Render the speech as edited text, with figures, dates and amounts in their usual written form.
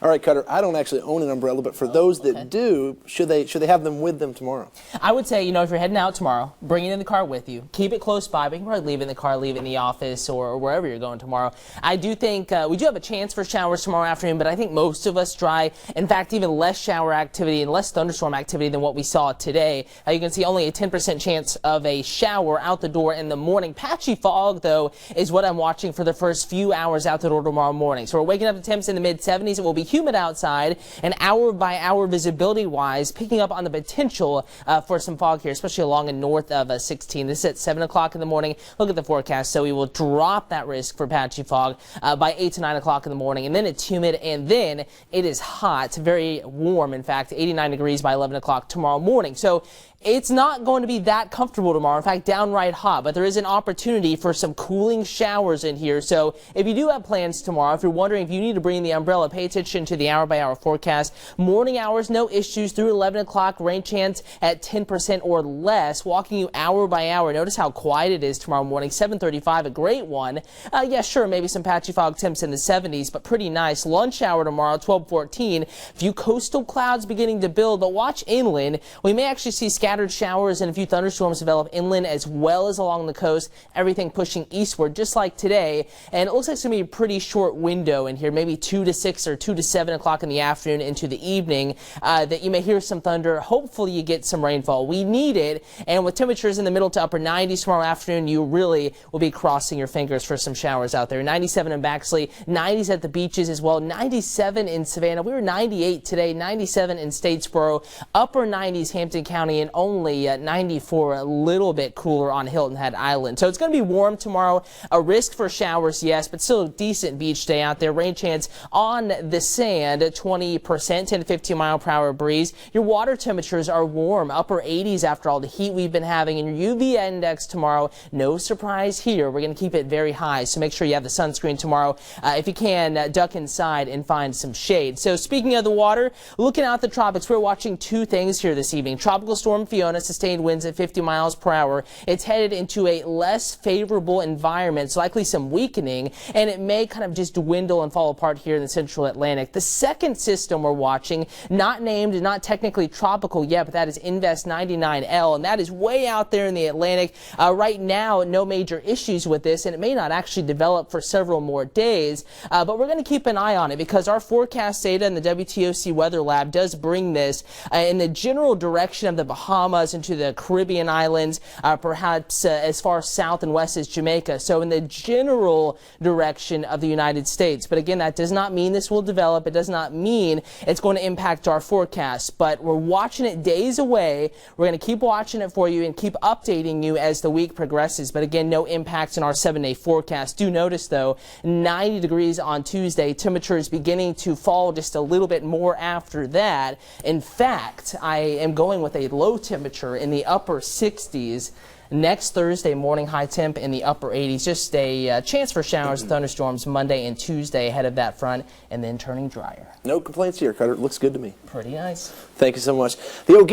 All right, Cutter, I don't actually own an umbrella, but for those that do, should they have them with them tomorrow? I would say, if you're heading out tomorrow, bring it in the car with you. Keep it close by, but you can probably leave it in the car, leave it in the office, or wherever you're going tomorrow. I do think we do have a chance for showers tomorrow afternoon, but I think most of us dry. In fact, even less shower activity and less thunderstorm activity than what we saw today. You can see only a 10% chance of a shower out the door in the morning. Patchy fog, though, is what I'm watching for the first few hours out the door tomorrow morning. So we're waking up to temps in the mid-70s. It will be humid outside, and hour-by-hour visibility-wise, picking up on the potential for some fog here, especially along and north of 16. This is at 7 o'clock in the morning. Look at the forecast. So we will drop that risk for patchy fog by 8 to 9 o'clock in the morning, and then it's humid, and then it is hot, very warm, in fact, 89 degrees by 11 o'clock tomorrow morning. So it's not going to be that comfortable tomorrow, in fact, downright hot, but there is an opportunity for some cooling showers in here. So if you do have plans tomorrow, if you're wondering if you need to bring the umbrella, pay attention to the hour-by-hour forecast. Morning hours, no issues through 11 o'clock, rain chance at 10% or less. Walking you hour by hour, notice how quiet it is tomorrow morning, 7:35, a great one. Yeah, sure, maybe some patchy fog temps in the 70s, but pretty nice. Lunch hour tomorrow, 12:14. Few coastal clouds beginning to build, but watch inland. We may actually see scattered showers and a few thunderstorms develop inland as well as along the coast. Everything pushing eastward just like today, and it looks like it's going to be a pretty short window in here, maybe 2 to 6 or 2 to 7 o'clock in the afternoon into the evening, that you may hear some thunder. Hopefully you get some rainfall. We need it, and with temperatures in the middle to upper 90s tomorrow afternoon, you really will be crossing your fingers for some showers out there. 97 in Baxley, 90s at the beaches as well, 97 in Savannah. We were 98 today, 97 in Statesboro, upper 90s Hampton County, and only 94, a little bit cooler on Hilton Head Island. So it's going to be warm tomorrow. A risk for showers, yes, but still a decent beach day out there. Rain chance on the sand, 20%, 10 to 15 mile per hour breeze. Your water temperatures are warm, upper 80s after all the heat we've been having. And your UV index tomorrow, no surprise here. We're going to keep it very high, so make sure you have the sunscreen tomorrow. If you can, duck inside and find some shade. So speaking of the water, looking out the tropics, we're watching two things here this evening. Tropical Storm Fiona, sustained winds at 50 miles per hour. It's headed into a less favorable environment, so likely some weakening, and it may kind of just dwindle and fall apart here in the central Atlantic. The second system we're watching, not named, not technically tropical yet, but that is Invest 99L, and that is way out there in the Atlantic. Right now, no major issues with this, and it may not actually develop for several more days, but we're going to keep an eye on it because our forecast data in the WTOC Weather Lab does bring this in the general direction of the Bahamas into the Caribbean islands, perhaps as far south and west as Jamaica. So in the general direction of the United States. But again, that does not mean this will develop. It does not mean it's going to impact our forecast. But we're watching it days away. We're going to keep watching it for you and keep updating you as the week progresses. But again, no impacts in our 7-day forecast. Do notice, though, 90 degrees on Tuesday. Temperatures beginning to fall just a little bit more after that. In fact, I am going with a low temperature in the upper 60s. Next Thursday morning, high temp in the upper 80s. Just a chance for showers and thunderstorms Monday and Tuesday ahead of that front, and then turning drier. No complaints here, Cutter. It looks good to me. Pretty nice. Thank you so much. The